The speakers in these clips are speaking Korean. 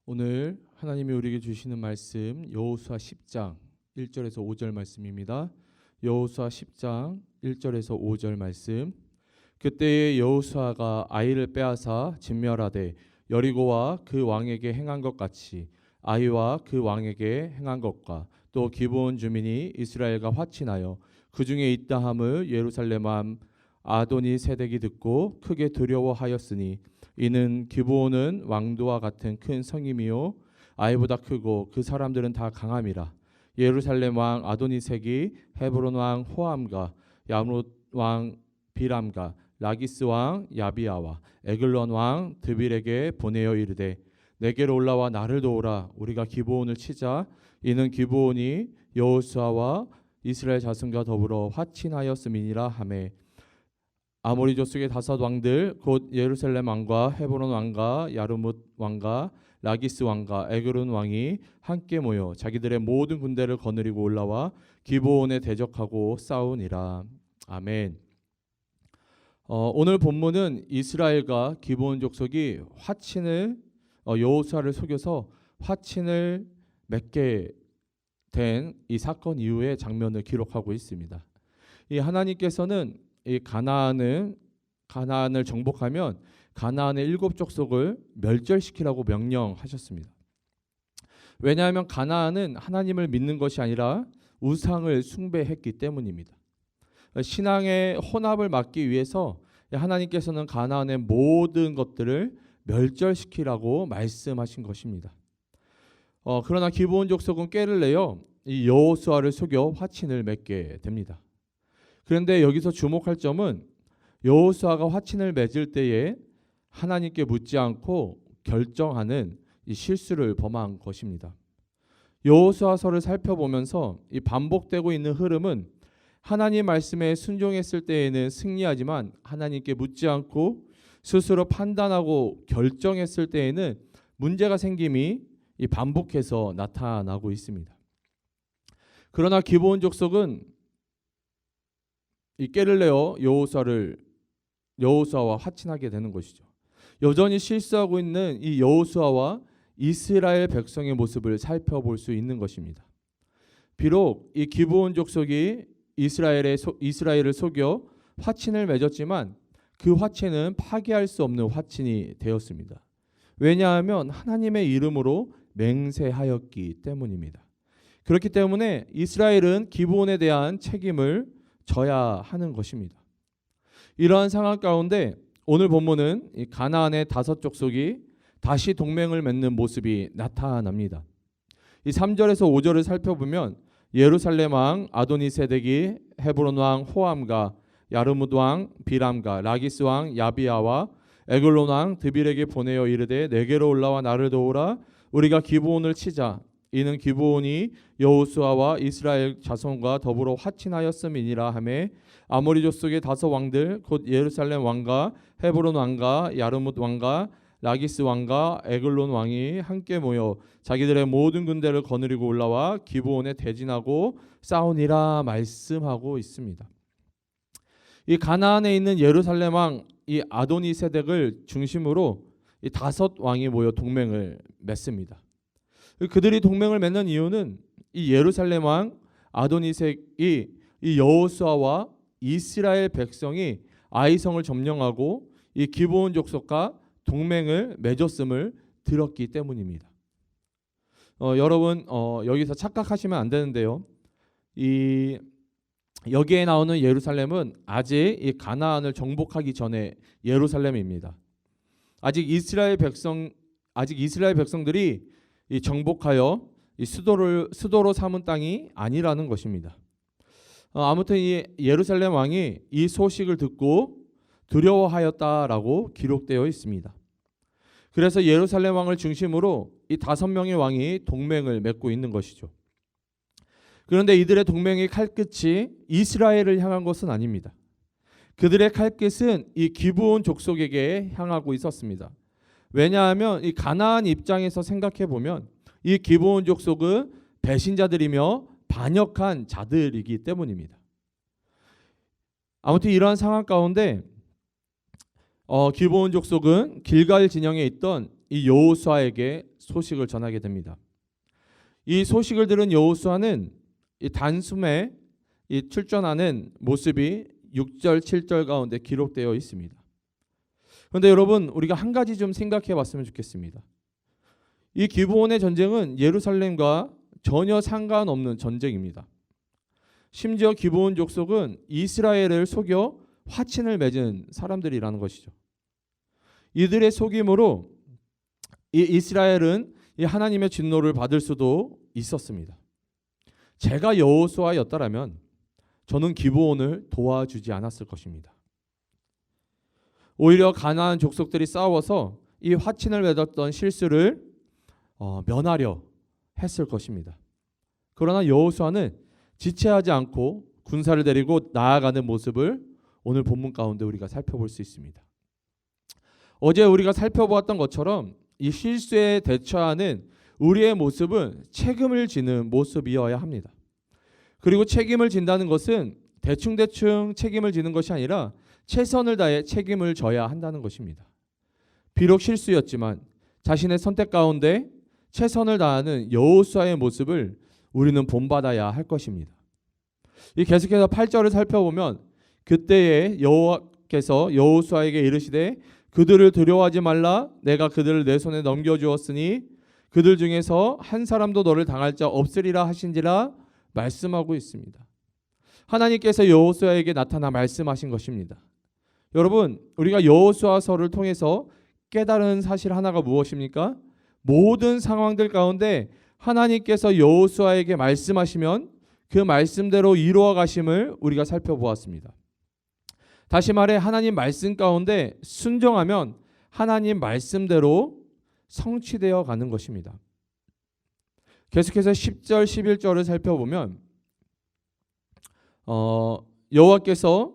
오늘 하나님이 우리에게 주시는 말씀 여호수아 10장 1절에서 5절 말씀입니다. 여호수아 10장 1절에서 5절 말씀. 그때에 여호수아가 아이를 빼앗아 진멸하되 여리고와 그 왕에게 행한 것 같이 아이와 그 왕에게 행한 것과 또 기브온 주민이 이스라엘과 화친하여 그 중에 있다함을 예루살렘 왕 아도니 세덱이 듣고 크게 두려워하였으니 이는 기브온은 왕도와 같은 큰 성임이요 아이보다 크고 그 사람들은 다 강함이라. 예루살렘 왕 아도니색이 헤브론 왕 호암과 야므롯 왕 비람과 라기스 왕 야비아와 에글론 왕 드빌에게 보내어 이르되 내게로 올라와 나를 도우라. 우리가 기브온을 치자. 이는 기브온이 여호수아와 이스라엘 자손과 더불어 화친하였음이니라 하매 아모리 족속의 다섯 왕들 곧 예루살렘 왕과 헤브론 왕과 야르뭇 왕과 라기스 왕과 에그론 왕이 함께 모여 자기들의 모든 군대를 거느리고 올라와 기브온에 대적하고 싸우니라. 아멘. 오늘 본문은 이스라엘과 기브온 족속이 화친을 여호수아를 속여서 화친을 맺게 된 이 사건 이후의 장면을 기록하고 있습니다. 이 하나님께서는 이 가나안을 정복하면 가나안의 7 족속을 멸절시키라고 명령하셨습니다. 왜냐하면 가나안은 하나님을 믿는 것이 아니라 우상을 숭배했기 때문입니다. 신앙의 혼합을 막기 위해서 하나님께서는 가나안의 모든 것들을 멸절시키라고 말씀하신 것입니다. 그러나 기브온 족속은 꾀를 내어 이 여호수아를 속여 화친을 맺게 됩니다. 그런데 여기서 주목할 점은 여호수아가 화친을 맺을 때에 하나님께 묻지 않고 결정하는 이 실수를 범한 것입니다. 여호수아서를 살펴보면서 이 반복되고 있는 흐름은 하나님 말씀에 순종했을 때에는 승리하지만 하나님께 묻지 않고 스스로 판단하고 결정했을 때에는 문제가 생김이 이 반복해서 나타나고 있습니다. 그러나 기브온 족속은 이 꾀를 내어 여호수아와 화친하게 되는 것이죠. 여전히 실수하고 있는 이 여호수아와 이스라엘 백성의 모습을 살펴볼 수 있는 것입니다. 비록 이 기브온 족속이 이스라엘을 속여 화친을 맺었지만 그 화친은 파기할 수 없는 화친이 되었습니다. 왜냐하면 하나님의 이름으로 맹세하였기 때문입니다. 그렇기 때문에 이스라엘은 기브온에 대한 책임을 져야 하는 것입니다. 이러한 상황 가운데 오늘 본문은 이 가나안의 5 족속이 다시 동맹을 맺는 모습이 나타납니다. 이 3절에서 5절을 살펴보면 예루살렘 왕 아도니세덱이 헤브론 왕 호암과 야르뭇 왕 비람과 라기스 왕 야비아와 에글론 왕 드빌에게 보내어 이르되 내게로 올라와 나를 도우라. 우리가 기브온을 치자. 이는 기브온이 여호수아와 이스라엘 자손과 더불어 화친하였음이니라 하매 아모리 족속의 5 왕들 곧 예루살렘 왕과 헤브론 왕과 야르뭇 왕과 라기스 왕과 에글론 왕이 함께 모여 자기들의 모든 군대를 거느리고 올라와 기브온에 대진하고 싸우니라 말씀하고 있습니다. 이 가나안에 있는 예루살렘 왕 이 아도니세덱을 중심으로 이 5 왕이 모여 동맹을 맺습니다. 그들이 동맹을 맺는 이유는 이 예루살렘 왕 아도니색이 이 여호수아와 이스라엘 백성이 아이성을 점령하고 이 기브온 족속과 동맹을 맺었음을 들었기 때문입니다. 여러분 여기서 착각하시면 안 되는데요. 여기에 나오는 예루살렘은 아직 이 가나안을 정복하기 전에 예루살렘입니다. 아직 이스라엘 백성들이 이 정복하여 이 수도로 삼은 땅이 아니라는 것입니다. 아무튼 이 예루살렘 왕이 이 소식을 듣고 두려워하였다라고 기록되어 있습니다. 그래서 예루살렘 왕을 중심으로 이 5명의 왕이 동맹을 맺고 있는 것이죠. 그런데 이들의 동맹의 칼끝이 이스라엘을 향한 것은 아닙니다. 그들의 칼끝은 이 기브온 족속에게 향하고 있었습니다. 왜냐하면 이 가나안 입장에서 생각해 보면 이 기브온 족속은 배신자들이며 반역한 자들이기 때문입니다. 아무튼 이러한 상황 가운데 기브온 족속은 길갈 진영에 있던 이 여호수아에게 소식을 전하게 됩니다. 이 소식을 들은 여호수아는 이 단숨에 이 출전하는 모습이 6절, 7절 가운데 기록되어 있습니다. 그런데 여러분, 우리가 한 가지 좀 생각해 봤으면 좋겠습니다. 이 기브온의 전쟁은 예루살렘과 전혀 상관없는 전쟁입니다. 심지어 기브온 족속은 이스라엘을 속여 화친을 맺은 사람들이라는 것이죠. 이들의 속임으로 이 이스라엘은 이 하나님의 진노를 받을 수도 있었습니다. 제가 여호수아였다라면 저는 기브온을 도와주지 않았을 것입니다. 오히려 가나안 족속들이 싸워서 이 화친을 맺었던 실수를 면하려 했을 것입니다. 그러나 여호수아는 지체하지 않고 군사를 데리고 나아가는 모습을 오늘 본문 가운데 우리가 살펴볼 수 있습니다. 어제 우리가 살펴보았던 것처럼 이 실수에 대처하는 우리의 모습은 책임을 지는 모습이어야 합니다. 그리고 책임을 진다는 것은 대충대충 책임을 지는 것이 아니라 최선을 다해 책임을 져야 한다는 것입니다. 비록 실수였지만 자신의 선택 가운데 최선을 다하는 여호수아의 모습을 우리는 본받아야 할 것입니다. 이 계속해서 8절을 살펴보면 그때에 여호와께서 여호수아에게 이르시되 그들을 두려워하지 말라. 내가 그들을 내 손에 넘겨주었으니 그들 중에서 한 사람도 너를 당할 자 없으리라 하신지라 말씀하고 있습니다. 하나님께서 여호수아에게 나타나 말씀하신 것입니다. 여러분, 우리가 여호수아서를 통해서 깨달은 사실 하나가 무엇입니까? 모든 상황들 가운데 하나님께서 여호수아에게 말씀하시면 그 말씀대로 이루어 가심을 우리가 살펴보았습니다. 다시 말해 하나님 말씀 가운데 순종하면 하나님 말씀대로 성취되어 가는 것입니다. 계속해서 10절, 11절을 살펴보면 여호와께서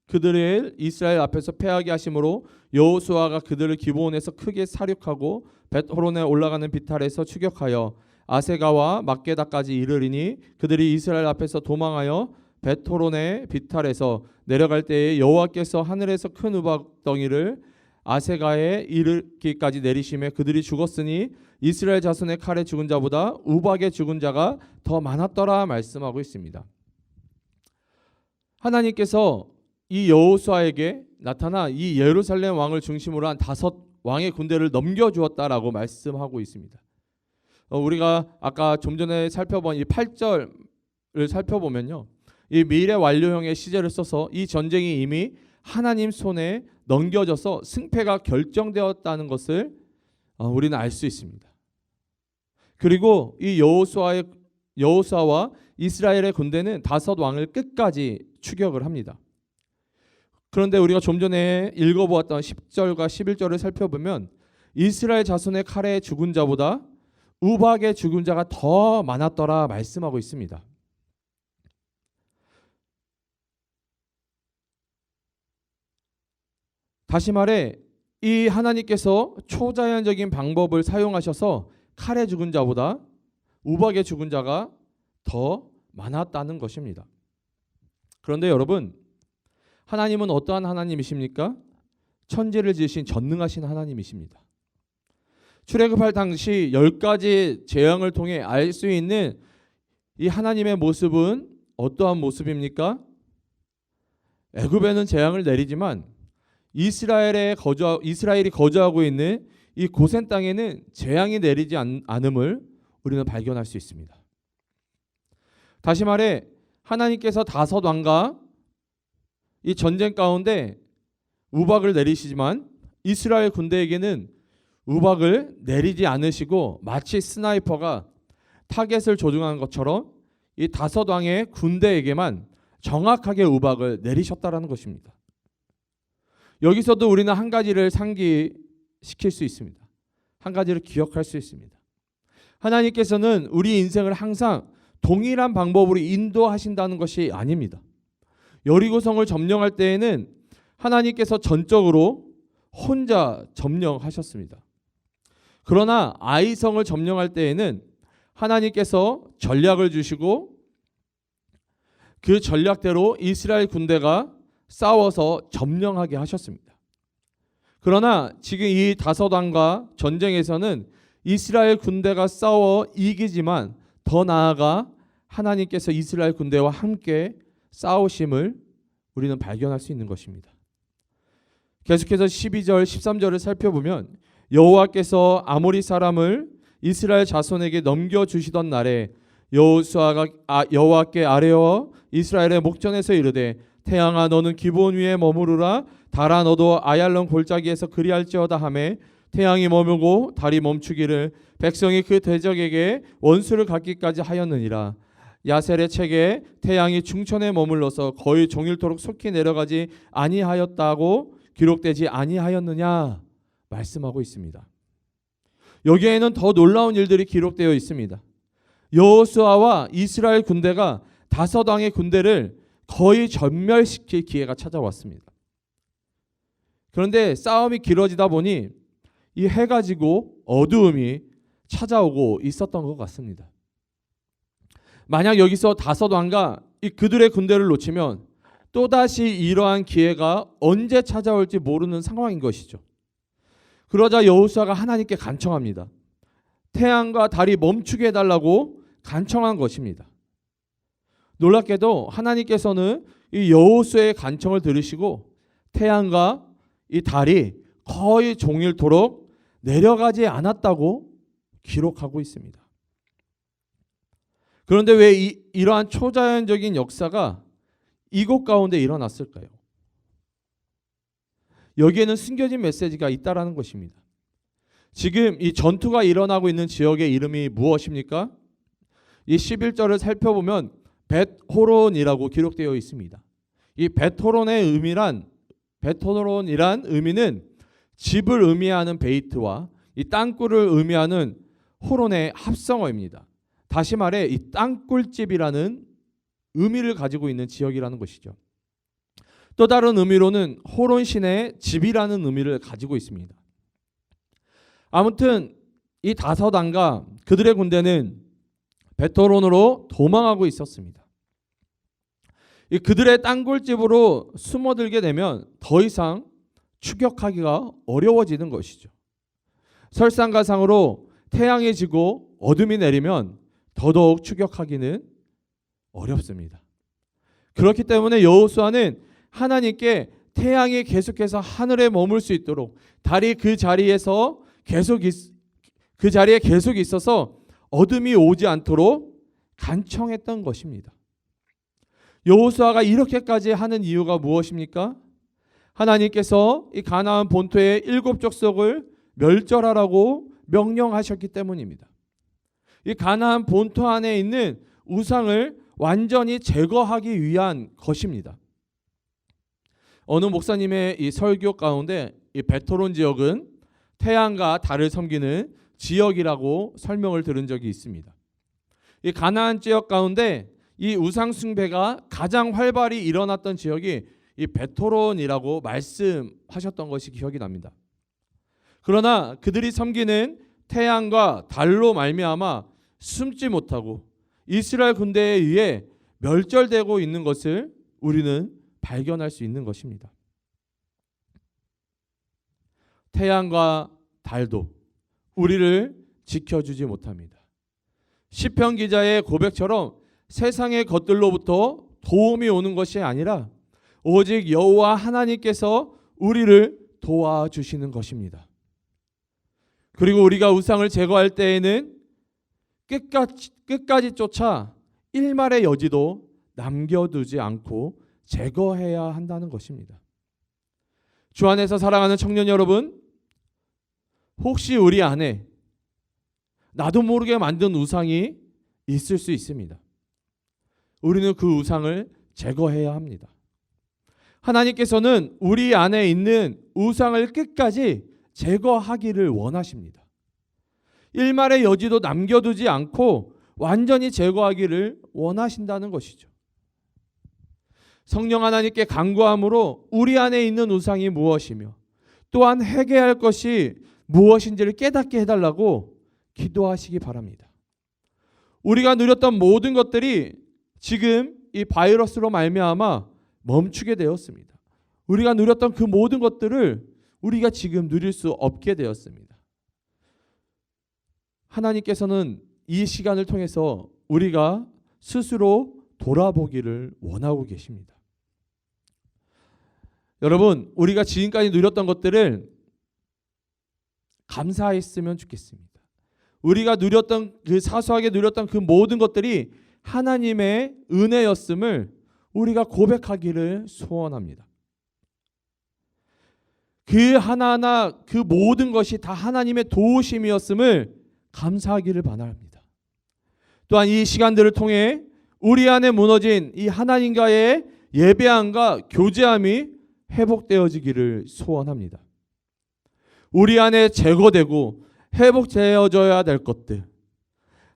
그들을 이스라엘 앞에서 패하게 하심으로 여호수아가 그들을 기브온에서 크게 사륙하고 벳호론에 올라가는 비탈에서 추격하여 아세가와 막게다까지 이르리니 그들이 이스라엘 앞에서 도망하여 벳호론의 비탈에서 내려갈 때에 여호와께서 하늘에서 큰 우박덩이를 아세가에 이르기까지 내리심에 그들이 죽었으니 이스라엘 자손의 칼에 죽은 자보다 우박에 죽은 자가 더 많았더라 말씀하고 있습니다. 하나님께서 이 여호수아에게 나타나 이 예루살렘 왕을 중심으로 한 5 왕의 군대를 넘겨주었다라고 말씀하고 있습니다. 우리가 아까 좀 전에 살펴본 이 8절을 살펴보면요, 이 미래 완료형의 시제를 써서 이 전쟁이 이미 하나님 손에 넘겨져서 승패가 결정되었다는 것을 우리는 알 수 있습니다. 그리고 이 여호수아와 이스라엘의 군대는 5 왕을 끝까지 추격을 합니다. 그런데 우리가 좀 전에 읽어보았던 10절과 11절을 살펴보면 이스라엘 자손의 칼에 죽은 자보다 우박에 죽은 자가 더 많았더라 말씀하고 있습니다. 다시 말해 이 하나님께서 초자연적인 방법을 사용하셔서 칼에 죽은 자보다 우박에 죽은 자가 더 많았다는 것입니다. 그런데 여러분, 하나님은 어떠한 하나님이십니까? 천지를 지으신 전능하신 하나님이십니다. 출애굽할 당시 10가지 재앙을 통해 알 수 있는 이 하나님의 모습은 어떠한 모습입니까? 애굽에는 재앙을 내리지만 이스라엘이 거주하고 있는 이 고센 땅에는 재앙이 내리지 않음을 우리는 발견할 수 있습니다. 다시 말해 하나님께서 5 왕과 이 전쟁 가운데 우박을 내리시지만 이스라엘 군대에게는 우박을 내리지 않으시고 마치 스나이퍼가 타겟을 조종한 것처럼 이 5 왕의 군대에게만 정확하게 우박을 내리셨다라는 것입니다. 여기서도 우리는 한 가지를 상기시킬 수 있습니다. 한 가지를 기억할 수 있습니다. 하나님께서는 우리 인생을 항상 동일한 방법으로 인도하신다는 것이 아닙니다. 여리고성을 점령할 때에는 하나님께서 전적으로 혼자 점령하셨습니다. 그러나 아이성을 점령할 때에는 하나님께서 전략을 주시고 그 전략대로 이스라엘 군대가 싸워서 점령하게 하셨습니다. 그러나 지금 이 다섯 왕과 전쟁에서는 이스라엘 군대가 싸워 이기지만 더 나아가 하나님께서 이스라엘 군대와 함께 싸우심을 우리는 발견할 수 있는 것입니다. 계속해서 12절 13절을 살펴보면 여호와께서 아모리 사람을 이스라엘 자손에게 넘겨주시던 날에 여호수아가 여호와께 아뢰어 이스라엘의 목전에서 이르되 태양아 너는 기브온 위에 머무르라 달아 너도 아얄론 골짜기에서 그리할지어다 하매 태양이 머무고 달이 멈추기를 백성이 그 대적에게 원수를 갚기까지 하였느니라. 야셀의 책에 태양이 중천에 머물러서 거의 종일토록 속히 내려가지 아니하였다고 기록되지 아니하였느냐 말씀하고 있습니다. 여기에는 더 놀라운 일들이 기록되어 있습니다. 여호수아와 이스라엘 군대가 다섯 왕의 군대를 거의 전멸시킬 기회가 찾아왔습니다. 그런데 싸움이 길어지다 보니 이 해가 지고 어두움이 찾아오고 있었던 것 같습니다. 만약 여기서 다섯 왕과 그들의 군대를 놓치면 또다시 이러한 기회가 언제 찾아올지 모르는 상황인 것이죠. 그러자 여호수아가 하나님께 간청합니다. 태양과 달이 멈추게 해달라고 간청한 것입니다. 놀랍게도 하나님께서는 이 여호수아의 간청을 들으시고 태양과 이 달이 거의 종일토록 내려가지 않았다고 기록하고 있습니다. 그런데 왜 이러한 초자연적인 역사가 이곳 가운데 일어났을까요? 여기에는 숨겨진 메시지가 있다라는 것입니다. 지금 이 전투가 일어나고 있는 지역의 이름이 무엇입니까? 이 11절을 살펴보면 벳호론이라고 기록되어 있습니다. 이 벳호론이란 의미는 집을 의미하는 베이트와 이 땅굴을 의미하는 호론의 합성어입니다. 다시 말해 이 땅굴집이라는 의미를 가지고 있는 지역이라는 것이죠. 또 다른 의미로는 호론 신의 집이라는 의미를 가지고 있습니다. 아무튼 이 다섯 왕과 그들의 군대는 벳호론으로 도망하고 있었습니다. 그들의 땅굴집으로 숨어들게 되면 더 이상 추격하기가 어려워지는 것이죠. 설상가상으로 태양이 지고 어둠이 내리면 더더욱 추격하기는 어렵습니다. 그렇기 때문에 여호수아는 하나님께 태양이 계속해서 하늘에 머물 수 있도록 달이 그 자리에 계속 있어서 어둠이 오지 않도록 간청했던 것입니다. 여호수아가 이렇게까지 하는 이유가 무엇입니까? 하나님께서 이 가나안 본토의 7 족속을 멸절하라고 명령하셨기 때문입니다. 이 가나안 본토 안에 있는 우상을 완전히 제거하기 위한 것입니다. 어느 목사님의 이 설교 가운데 이 벳호론 지역은 태양과 달을 섬기는 지역이라고 설명을 들은 적이 있습니다. 이 가나안 지역 가운데 이 우상 숭배가 가장 활발히 일어났던 지역이 이 벳호론이라고 말씀하셨던 것이 기억이 납니다. 그러나 그들이 섬기는 태양과 달로 말미암아 숨지 못하고 이스라엘 군대에 의해 멸절되고 있는 것을 우리는 발견할 수 있는 것입니다. 태양과 달도 우리를 지켜주지 못합니다. 시편 기자의 고백처럼 세상의 것들로부터 도움이 오는 것이 아니라 오직 여호와 하나님께서 우리를 도와주시는 것입니다. 그리고 우리가 우상을 제거할 때에는 끝까지 쫓아 일말의 여지도 남겨두지 않고 제거해야 한다는 것입니다. 주 안에서 사랑하는 청년 여러분, 혹시 우리 안에 나도 모르게 만든 우상이 있을 수 있습니다. 우리는 그 우상을 제거해야 합니다. 하나님께서는 우리 안에 있는 우상을 끝까지 제거하기를 원하십니다. 일말의 여지도 남겨두지 않고 완전히 제거하기를 원하신다는 것이죠. 성령 하나님께 간구함으로 우리 안에 있는 우상이 무엇이며 또한 회개할 것이 무엇인지를 깨닫게 해달라고 기도하시기 바랍니다. 우리가 누렸던 모든 것들이 지금 이 바이러스로 말미암아 멈추게 되었습니다. 우리가 누렸던 그 모든 것들을 우리가 지금 누릴 수 없게 되었습니다. 하나님께서는 이 시간을 통해서 우리가 스스로 돌아보기를 원하고 계십니다. 여러분, 우리가 지금까지 누렸던 것들을 감사했으면 좋겠습니다. 우리가 누렸던 그 사소하게 누렸던 그 모든 것들이 하나님의 은혜였음을 우리가 고백하기를 소원합니다. 그 하나하나 그 모든 것이 다 하나님의 도우심이었음을 감사하기를 바랍니다. 또한 이 시간들을 통해 우리 안에 무너진 이 하나님과의 예배함과 교제함이 회복되어지기를 소원합니다. 우리 안에 제거되고 회복되어져야 될 것들,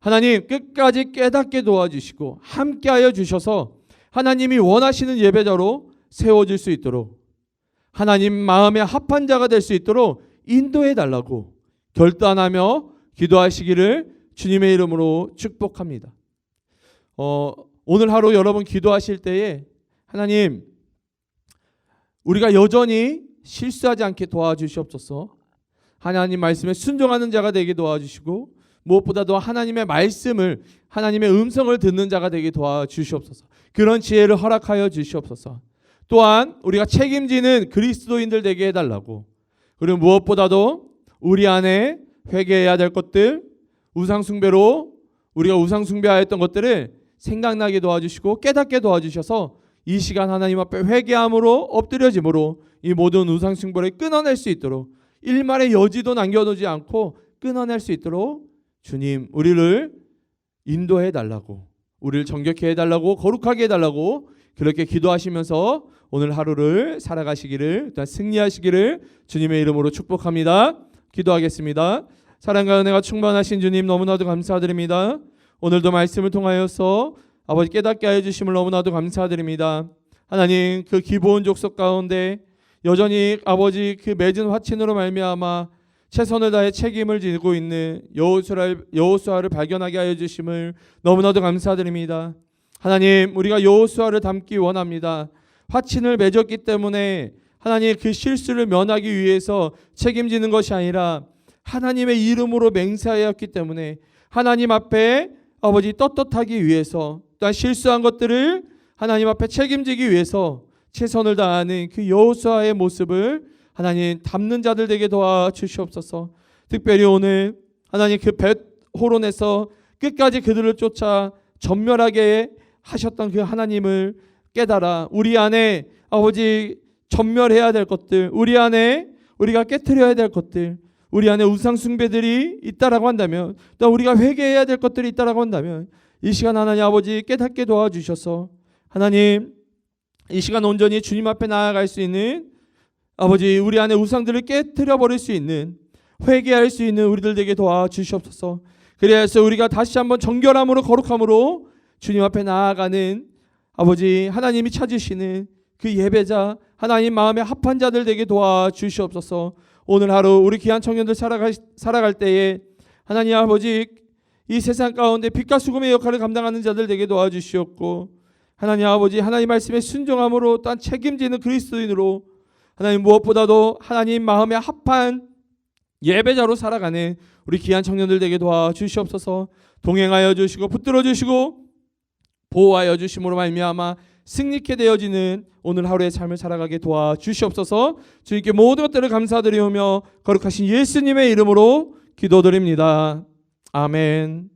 하나님 끝까지 깨닫게 도와주시고 함께하여 주셔서 하나님이 원하시는 예배자로 세워질 수 있도록, 하나님 마음에 합한 자가 될 수 있도록 인도해 달라고 결단하며 기도하시기를 주님의 이름으로 축복합니다. 오늘 하루 여러분 기도하실 때에 하나님, 우리가 여전히 실수하지 않게 도와주시옵소서. 하나님 말씀에 순종하는 자가 되게 도와주시고, 무엇보다도 하나님의 말씀을, 하나님의 음성을 듣는 자가 되게 도와주시옵소서. 그런 지혜를 허락하여 주시옵소서. 또한 우리가 책임지는 그리스도인들 되게 해달라고, 그리고 무엇보다도 우리 안에 회개해야 될 것들, 우상숭배로 우리가 우상숭배하였던 것들을 생각나게 도와주시고 깨닫게 도와주셔서 이 시간 하나님 앞에 회개함으로 엎드려짐으로 이 모든 우상숭배를 끊어낼 수 있도록, 일말의 여지도 남겨두지 않고 끊어낼 수 있도록 주님 우리를 인도해 달라고, 우리를 정결케 해달라고, 거룩하게 해달라고 그렇게 기도하시면서 오늘 하루를 살아가시기를, 일단 승리하시기를 주님의 이름으로 축복합니다. 기도하겠습니다. 사랑과 은혜가 충만하신 주님 너무나도 감사드립니다. 오늘도 말씀을 통하여서 아버지 깨닫게 하여 주심을 너무나도 감사드립니다. 하나님, 그 기본 족속 가운데 여전히 아버지 그 맺은 화친으로 말미암아 최선을 다해 책임을 지고 있는 여호수아를 발견하게 하여 주심을 너무나도 감사드립니다. 하나님, 우리가 여호수아를 닮기 원합니다. 화친을 맺었기 때문에 하나님 그 실수를 면하기 위해서 책임지는 것이 아니라 하나님의 이름으로 맹세하였기 때문에 하나님 앞에 아버지 떳떳하기 위해서, 또한 실수한 것들을 하나님 앞에 책임지기 위해서 최선을 다하는 그 여호수아의 모습을 하나님 닮는 자들 되게 도와주시옵소서. 특별히 오늘 하나님 그 벳호론에서 끝까지 그들을 쫓아 전멸하게 하셨던 그 하나님을 깨달아 우리 안에 아버지 전멸해야 될 것들, 우리 안에 우리가 깨트려야 될 것들, 우리 안에 우상숭배들이 있다라고 한다면, 또 우리가 회개해야 될 것들이 있다라고 한다면 이 시간 하나님 아버지 깨닫게 도와주셔서 하나님 이 시간 온전히 주님 앞에 나아갈 수 있는 아버지 우리 안에 우상들을 깨트려 버릴 수 있는, 회개할 수 있는 우리들 되게 도와주시옵소서. 그래서 우리가 다시 한번 정결함으로 거룩함으로 주님 앞에 나아가는 아버지 하나님이 찾으시는 그 예배자, 하나님 마음에 합한 자들 되게 도와주시옵소서. 오늘 하루 우리 귀한 청년들 살아갈 때에 하나님 아버지 이 세상 가운데 빛과 수금의 역할을 감당하는 자들 되게 도와주시옵고, 하나님 아버지 하나님 말씀에 순종함으로 또한 책임지는 그리스도인으로 하나님 무엇보다도 하나님 마음에 합한 예배자로 살아가는 우리 귀한 청년들 되게 도와주시옵소서. 동행하여 주시고 붙들어 주시고 보호하여 주심으로 말미암아 승리케 되어지는 오늘 하루의 삶을 살아가게 도와주시옵소서. 주님께 모든 것들을 감사드리오며 거룩하신 예수님의 이름으로 기도드립니다. 아멘.